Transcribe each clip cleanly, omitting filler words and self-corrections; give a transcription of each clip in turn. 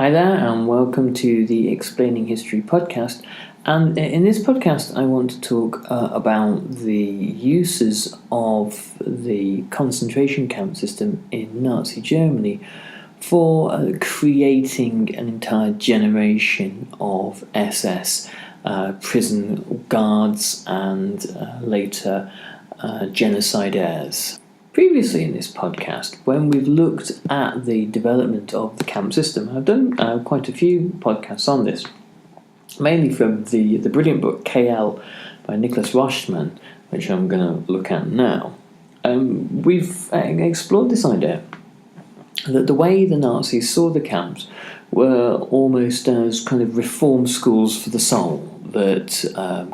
Hi there, and welcome to the Explaining History podcast. And in this podcast, I want to talk about the uses of the concentration camp system in Nazi Germany for creating an entire generation of SS prison guards and later genocidaires. Previously in this podcast, when we've looked at the development of the camp system, I've done quite a few podcasts on this, mainly from the brilliant book KL by Nicholas Rochman, which I'm going to look at now. We've explored this idea that the way the Nazis saw the camps were almost as kind of reform schools for the soul, that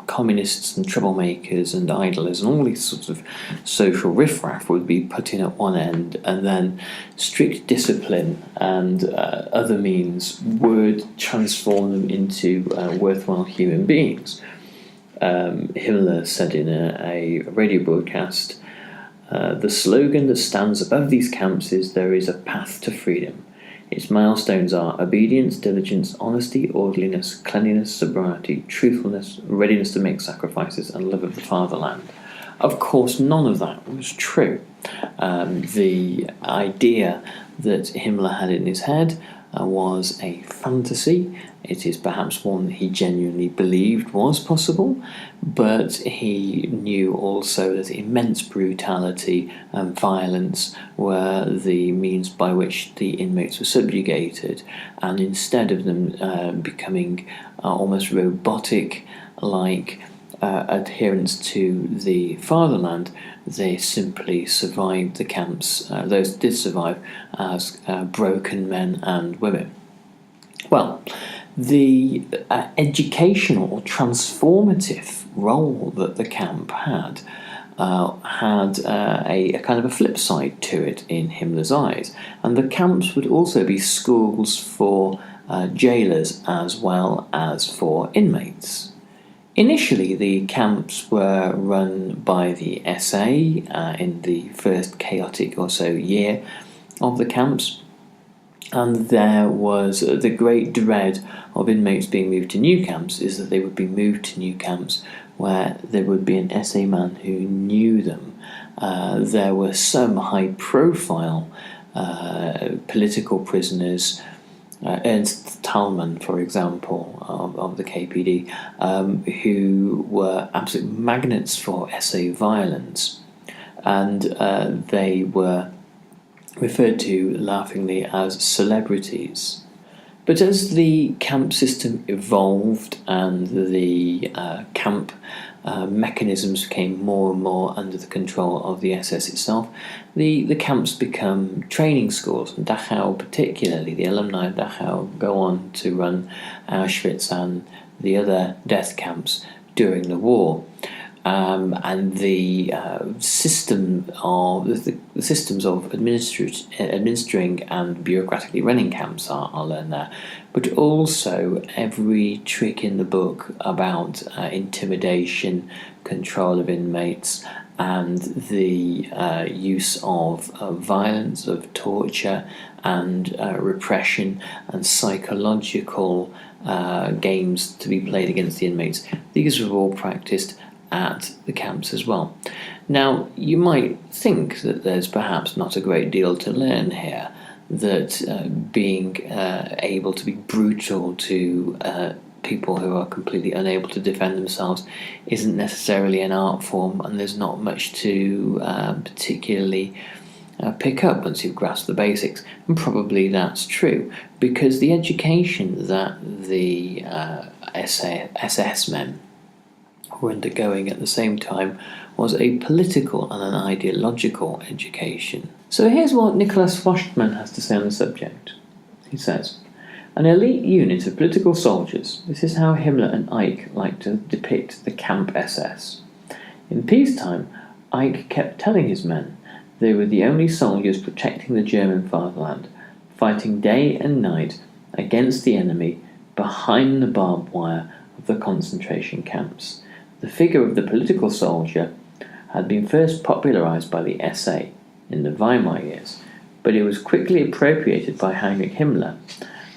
communists and troublemakers and idlers and all these sorts of social riffraff would be put in at one end, and then strict discipline and other means would transform them into worthwhile human beings. Himmler said in a radio broadcast, the slogan that stands above these camps is "There is a path to freedom." Its milestones are obedience, diligence, honesty, orderliness, cleanliness, sobriety, truthfulness, readiness to make sacrifices, and love of the fatherland. Of course, none of that was true. The idea that Himmler had in his head was a fantasy. It is perhaps one that he genuinely believed was possible, but he knew also that immense brutality and violence were the means by which the inmates were subjugated, and instead of them becoming almost robotic like adherents to the fatherland, they simply survived the camps, those did survive, as broken men and women. Well, the educational or transformative role that the camp had a kind of a flip side to it in Himmler's eyes, and the camps would also be schools for jailers as well as for inmates. Initially, the camps were run by the SA in the first chaotic or so year of the camps, and there was the great dread of inmates being moved to new camps is that they would be moved to new camps where there would be an SA man who knew them. There were some high-profile political prisoners, Ernst Thälmann, for example, of the KPD, who were absolute magnets for SA violence, and they were referred to laughingly as celebrities. But as the camp system evolved and the camp mechanisms became more and more under the control of the SS itself, the camps become training schools. And Dachau particularly, the alumni of Dachau go on to run Auschwitz and the other death camps during the war. And the systems of administering and bureaucratically running camps are learned there, but also every trick in the book about intimidation, control of inmates, and the use of violence, of torture, and repression, and psychological games to be played against the inmates. These were all practiced at the camps as well. Now, you might think that there's perhaps not a great deal to learn here, that being able to be brutal to people who are completely unable to defend themselves isn't necessarily an art form, and there's not much to particularly pick up once you've grasped the basics. And probably that's true, because the education that the SS men were undergoing at the same time was a political and an ideological education. So here's what Nicholas Rochman has to say on the subject. He says, "An elite unit of political soldiers, this is how Himmler and Ike like to depict the camp SS. In peacetime, Ike kept telling his men they were the only soldiers protecting the German fatherland, fighting day and night against the enemy behind the barbed wire of the concentration camps. The figure of the political soldier had been first popularized by the SA in the Weimar years, but it was quickly appropriated by Heinrich Himmler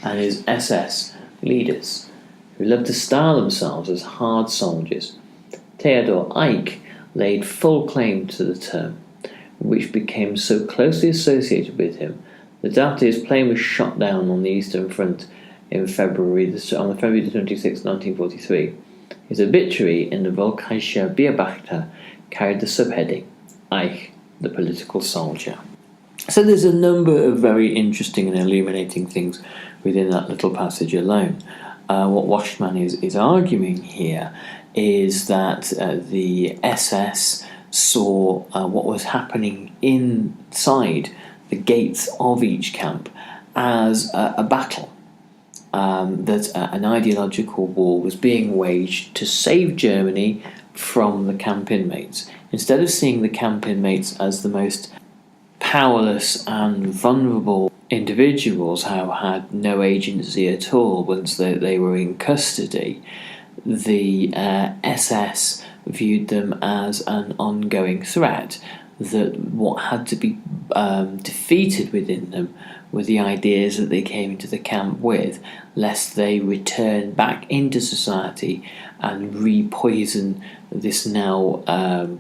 and his SS leaders, who loved to style themselves as hard soldiers. Theodor Eicke laid full claim to the term, which became so closely associated with him that after his plane was shot down on the Eastern Front on February 26, 1943, his obituary in the Volkischer Beobachter carried the subheading, Eicke, the political soldier. So there's a number of very interesting and illuminating things within that little passage alone. What Washman is arguing here is that the SS saw what was happening inside the gates of each camp as a battle, that an ideological war was being waged to save Germany from the camp inmates. Instead of seeing the camp inmates as the most powerless and vulnerable individuals who had no agency at all once they were in custody, the SS viewed them as an ongoing threat, that what had to be defeated within them were the ideas that they came into the camp with, lest they return back into society and re-poison this now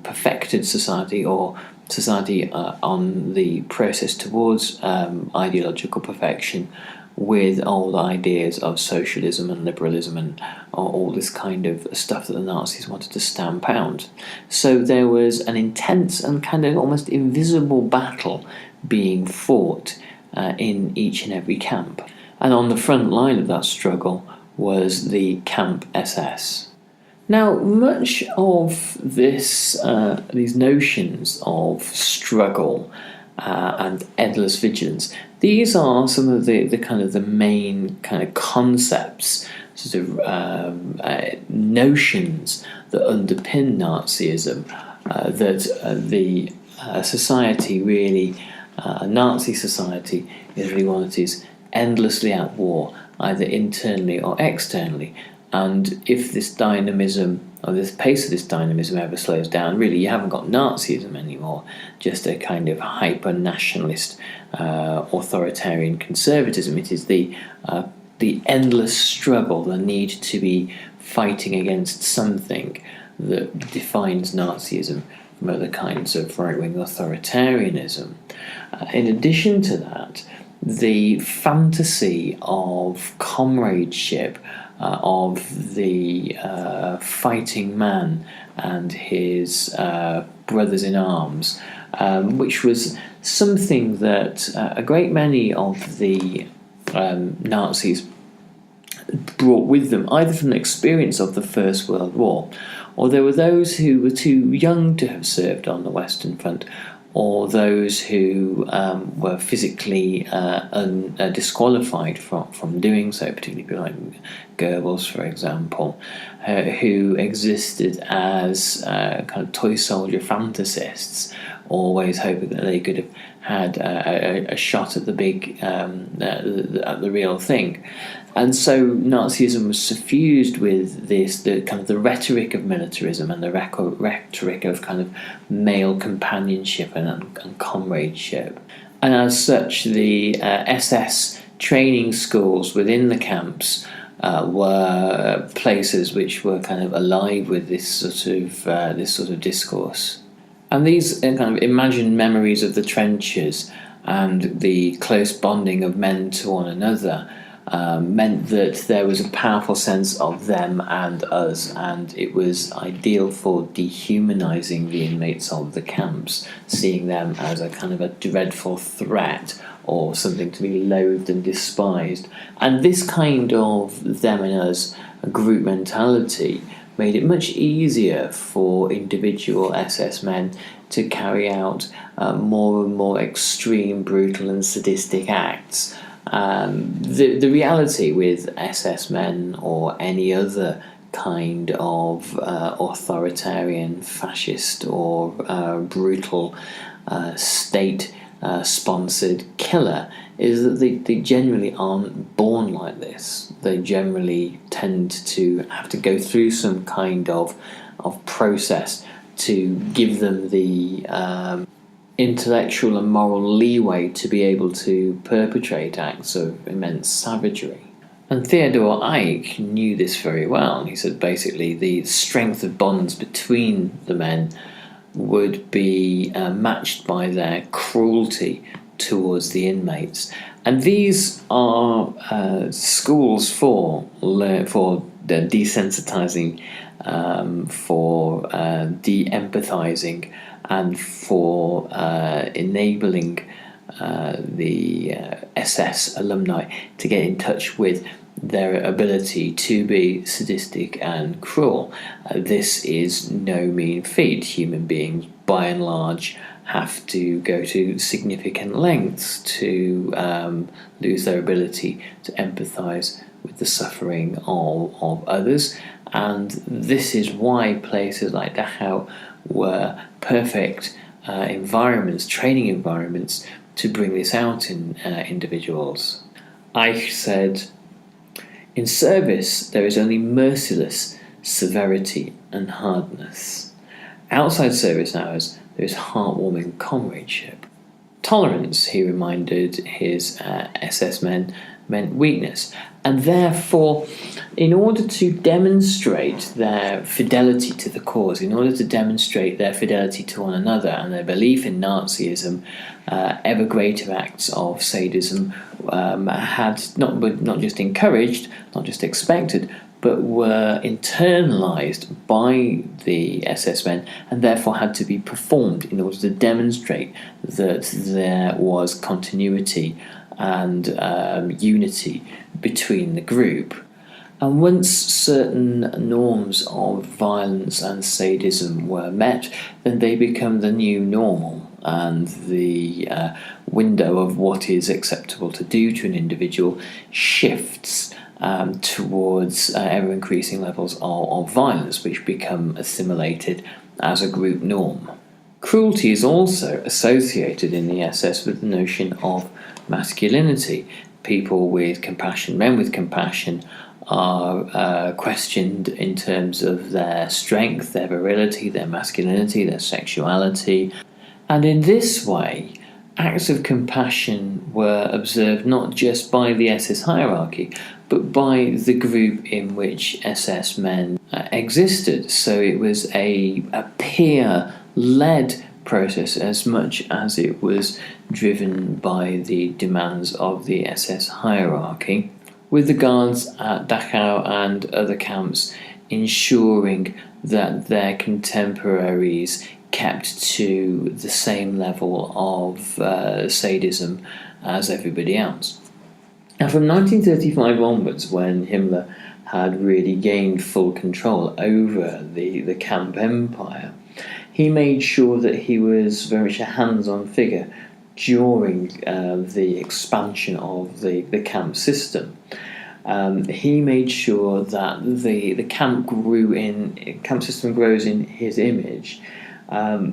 perfected society, or society on the process towards ideological perfection, with old ideas of socialism and liberalism and all this kind of stuff that the Nazis wanted to stamp out. So there was an intense and kind of almost invisible battle being fought in each and every camp. And on the front line of that struggle was the Camp SS. Now, much of this, these notions of struggle and endless vigilance, these are some of the kind of the main kind of concepts, sort of notions that underpin Nazism, that the society really, Nazi society, is really one that is endlessly at war, either internally or externally. And if this dynamism, or this pace of this dynamism ever slows down, really you haven't got Nazism anymore, just a kind of hyper-nationalist, authoritarian conservatism. It is the endless struggle, the need to be fighting against something, that defines Nazism from other kinds of right-wing authoritarianism. In addition to that, the fantasy of comradeship, of the fighting man and his brothers in arms, which was something that a great many of the Nazis brought with them, either from the experience of the First World War, or there were those who were too young to have served on the Western Front, or those who were physically disqualified from doing so, particularly people like Goebbels, for example, who existed as kind of toy soldier fantasists, always hoping that they could have had a shot at the big, at the real thing. And so Nazism was suffused with this, the kind of the rhetoric of militarism and the rhetoric of kind of male companionship and comradeship. And as such, the SS training schools within the camps were places which were kind of alive with this sort of discourse. And these kind of imagined memories of the trenches and the close bonding of men to one another meant that there was a powerful sense of them and us, and it was ideal for dehumanizing the inmates of the camps, seeing them as a kind of a dreadful threat or something to be loathed and despised. And this kind of them and us group mentality made it much easier for individual SS men to carry out more and more extreme, brutal and sadistic acts. The reality with SS men or any other kind of authoritarian, fascist or brutal state-sponsored killer is that they generally aren't born like this. They generally tend to have to go through some kind of process to give them the intellectual and moral leeway to be able to perpetrate acts of immense savagery. And Theodore Ike knew this very well. He said basically the strength of bonds between the men would be matched by their cruelty towards the inmates. And these are schools for the desensitizing, for de-empathizing, and for enabling the SS alumni to get in touch with their ability to be sadistic and cruel. This is no mean feat. Human beings, by and large, have to go to significant lengths to lose their ability to empathise with the suffering of others, and this is why places like Dachau were perfect environments, training environments, to bring this out in individuals. Ike said, "In service there is only merciless severity and hardness. Outside service hours there is heartwarming comradeship." Tolerance, he reminded his SS men, meant weakness, and therefore, in order to demonstrate their fidelity to the cause, in order to demonstrate their fidelity to one another and their belief in Nazism, ever greater acts of sadism had not just encouraged, not just expected, but were internalized by the SS men, and therefore had to be performed in order to demonstrate that there was continuity and unity between the group. And once certain norms of violence and sadism were met, then they become the new normal, and the window of what is acceptable to do to an individual shifts towards ever-increasing levels of violence, which become assimilated as a group norm. Cruelty is also associated in the SS with the notion of masculinity. People with compassion, men with compassion, are questioned in terms of their strength, their virility, their masculinity, their sexuality. And in this way, acts of compassion were observed not just by the SS hierarchy, but by the group in which SS men existed. So it was a peer-led process as much as it was driven by the demands of the SS hierarchy, with the guards at Dachau and other camps ensuring that their contemporaries kept to the same level of sadism as everybody else. Now, from 1935 onwards, when Himmler had really gained full control over the camp empire, he made sure that he was very much a hands-on figure during the expansion of the camp system. He made sure that the camp system grows in his image.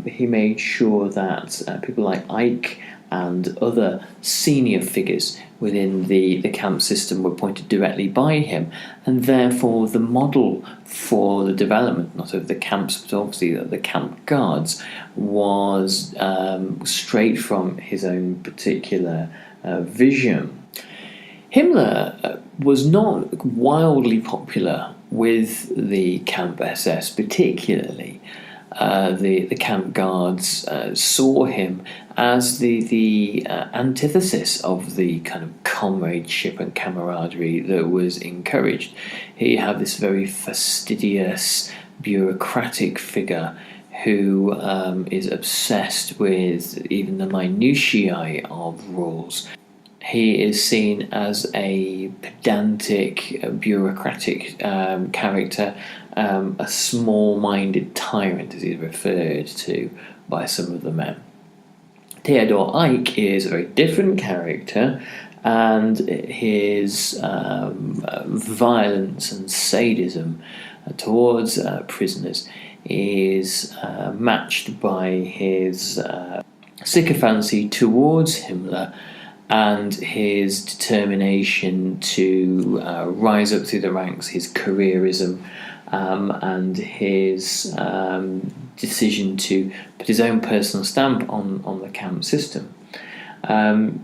He made sure that people like Ike and other senior figures within the camp system were appointed directly by him, and therefore the model for the development, not of the camps, but obviously the camp guards, was straight from his own particular vision. Himmler was not wildly popular with the camp SS particularly. The camp guards saw him as the antithesis of the kind of comradeship and camaraderie that was encouraged. He had this very fastidious, bureaucratic figure who is obsessed with even the minutiae of rules. He is seen as a pedantic, bureaucratic character, a small-minded tyrant, as he's referred to by some of the men. Theodore Ike is a very different character, and his violence and sadism towards prisoners is matched by his sycophancy towards Himmler and his determination to rise up through the ranks, his careerism, and his decision to put his own personal stamp on the camp system.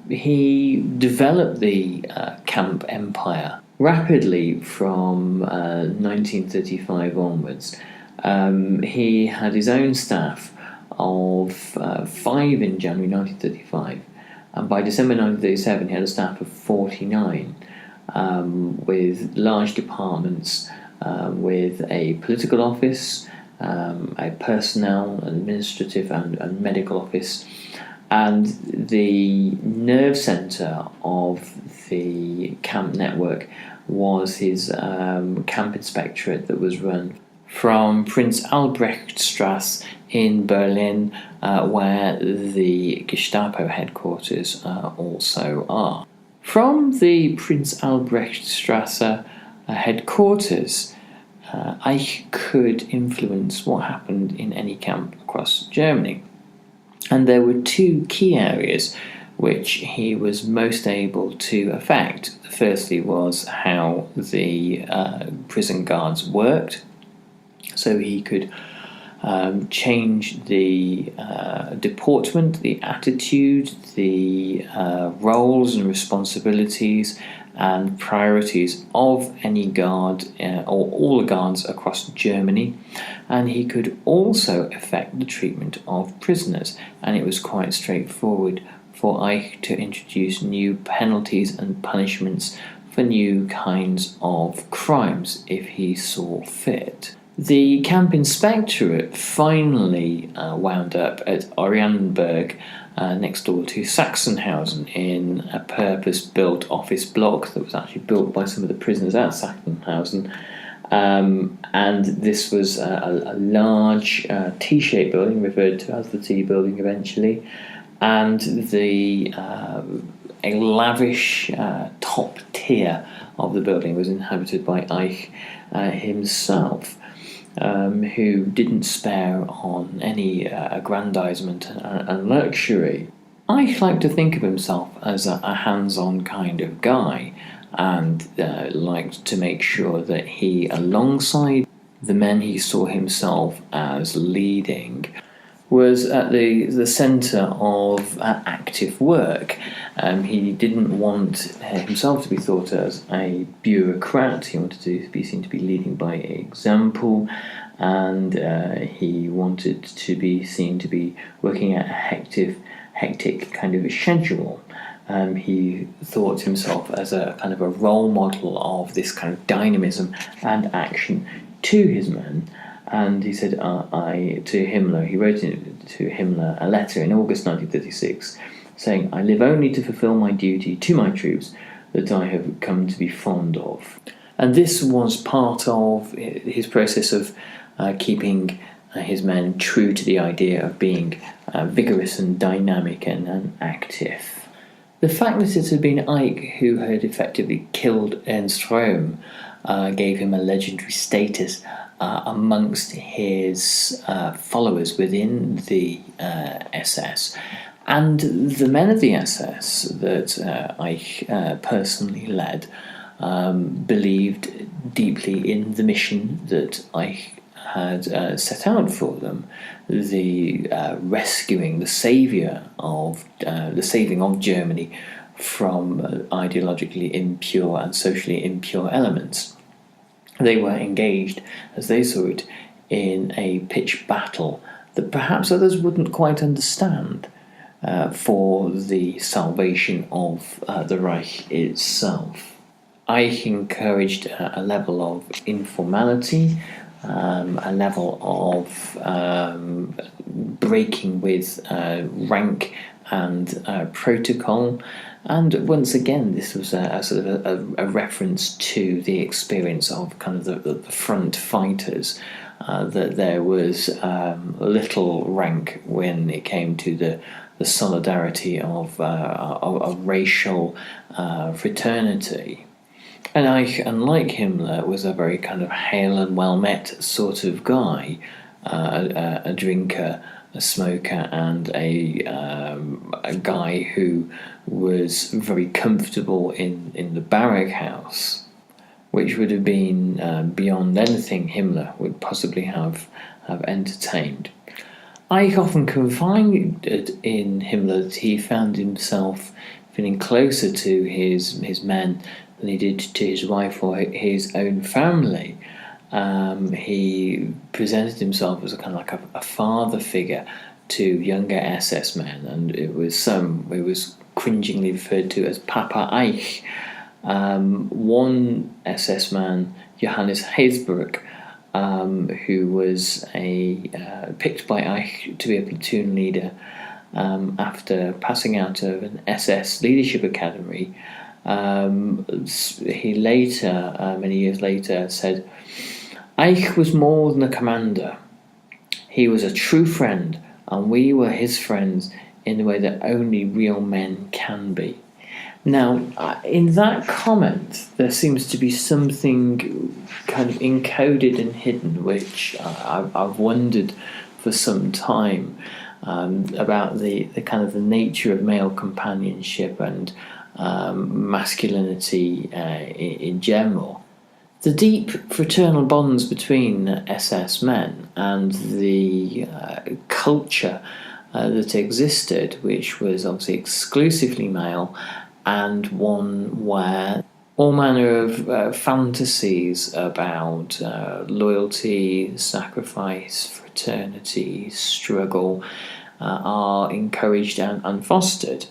He developed the camp empire rapidly from 1935 onwards. He had his own staff of 5 in January 1935, and by December 1937 he had a staff of 49, with large departments, with a political office, a personnel, administrative and medical office, and the nerve centre of the camp network was his camp inspectorate that was run from Prince Albrechtstrasse in Berlin, where the Gestapo headquarters also are. From the Prince Albrechtstrasse headquarters, Eich could influence what happened in any camp across Germany. And there were 2 key areas which he was most able to affect. Firstly was how the prison guards worked, so he could change the deportment, the attitude, the roles and responsibilities and priorities of any guard or all the guards across Germany, and he could also affect the treatment of prisoners, and it was quite straightforward for Eich to introduce new penalties and punishments for new kinds of crimes if he saw fit. The camp inspectorate finally wound up at Orianenburg, next door to Sachsenhausen, in a purpose-built office block that was actually built by some of the prisoners at Sachsenhausen. And this was a large T-shaped building, referred to as the T building eventually, and a lavish top tier of the building was inhabited by Eich himself, who didn't spare on any aggrandizement and luxury. Eich liked to think of himself as a hands-on kind of guy, and liked to make sure that he, alongside the men he saw himself as leading, was at the centre of active work. He didn't want himself to be thought as a bureaucrat. He wanted to be seen to be leading by example, and he wanted to be seen to be working at a hectic kind of a schedule. He thought himself as a kind of a role model of this kind of dynamism and action to his men. And he said, to Himmler, he wrote to Himmler a letter in August 1936 saying, "I live only to fulfill my duty to my troops that I have come to be fond of." And this was part of his process of keeping his men true to the idea of being vigorous and dynamic and active. The fact that it had been Eich who had effectively killed Ernst Röhm gave him a legendary status amongst his followers within the SS, and the men of the SS that Eich personally led believed deeply in the mission that Eich had set out for them, the rescuing, the saving of Germany from ideologically impure and socially impure elements. They were engaged, as they saw it, in a pitched battle that perhaps others wouldn't quite understand for the salvation of the Reich itself. Eich encouraged a level of informality, a level of breaking with rank and protocol. And once again, this was a sort of a reference to the experience of kind of the front fighters, that there was little rank when it came to the solidarity of racial fraternity. And Eich, unlike Himmler, was a very kind of hail and well-met sort of guy, a drinker, a smoker, and a guy who was very comfortable in the barrack house. which would have been beyond anything Himmler would possibly have entertained. Ike often confided in Himmler that he found himself feeling closer to his men than he did to his wife or his own family. He presented himself as a kind of like a father figure to younger SS men, and it was cringingly referred to as Papa Ike. One SS man, Johannes Heisbruck, who was picked by Ike to be a platoon leader after passing out of an SS leadership academy. He later, many years later, said, "Ike was more than a commander. He was a true friend, and we were his friends in the way that only real men can be." Now, in that comment, there seems to be something kind of encoded and hidden, which I've wondered for some time about the kind of the nature of male companionship and masculinity in general. The deep fraternal bonds between SS men and the culture that existed, which was obviously exclusively male, and one where all manner of fantasies about loyalty, sacrifice, fraternity, struggle are encouraged and fostered.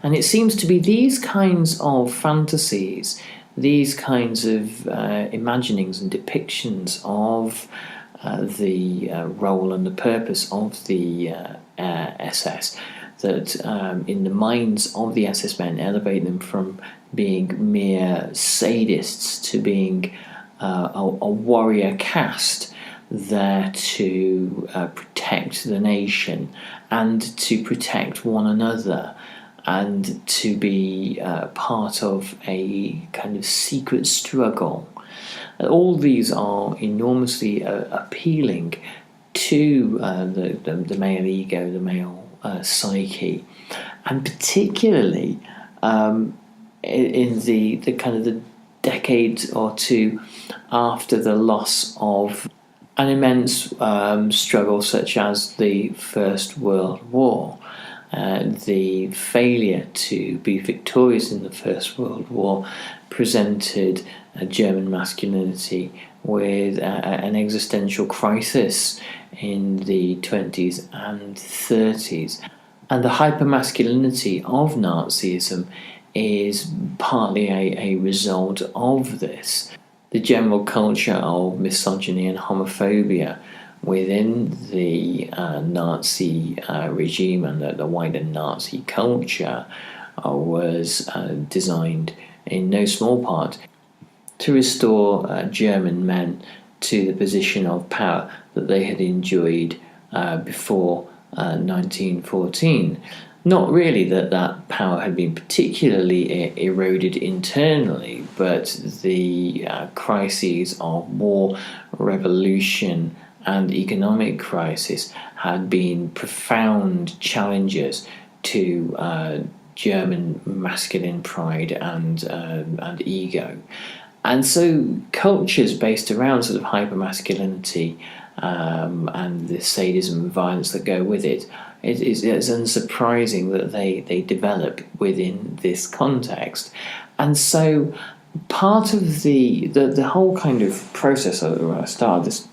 And it seems to be these kinds of fantasies, these kinds of imaginings and depictions of the role and the purpose of the SS that in the minds of the SS men elevate them from being mere sadists to being a warrior caste there to protect the nation and to protect one another and to be part of a kind of secret struggle. All these are enormously appealing to the male ego, the male psyche, and particularly in the kind of the decade or two after the loss of an immense struggle such as the First World War. The failure to be victorious in the First World War presented German masculinity with an existential crisis in the 20s and 30s. And the hypermasculinity of Nazism is partly a result of this. The general culture of misogyny and homophobia within the Nazi regime and the wider Nazi culture was designed in no small part to restore German men to the position of power that they had enjoyed before 1914. Not really that power had been particularly eroded internally, but the crises of war, revolution, and economic crisis had been profound challenges to German masculine pride and ego. And so cultures based around sort of hypermasculinity and the sadism and violence that go with it, it's unsurprising that they develop within this context. And so part of the whole kind of process that I started this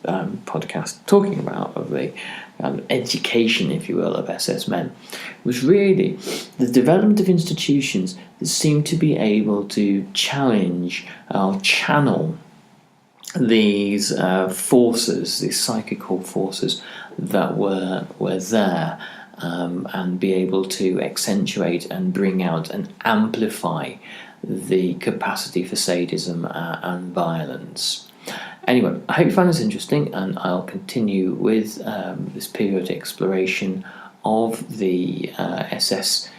podcast talking about, of the education, if you will, of SS men, was really the development of institutions that seemed to be able to challenge or channel these forces, these psychical forces that were there, and be able to accentuate and bring out and amplify the capacity for sadism and violence. Anyway, I hope you find this interesting, and I'll continue with this periodic exploration of the SS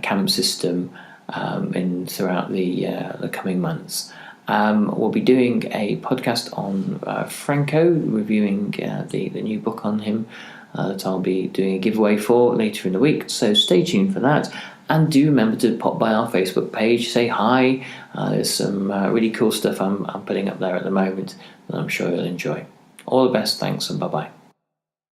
camp system throughout the coming months. We'll be doing a podcast on Franco, reviewing the new book on him that I'll be doing a giveaway for later in the week, so stay tuned for that. And do remember to pop by our Facebook page, say hi. There's some really cool stuff I'm putting up there at the moment that I'm sure you'll enjoy. All the best, thanks, and bye-bye.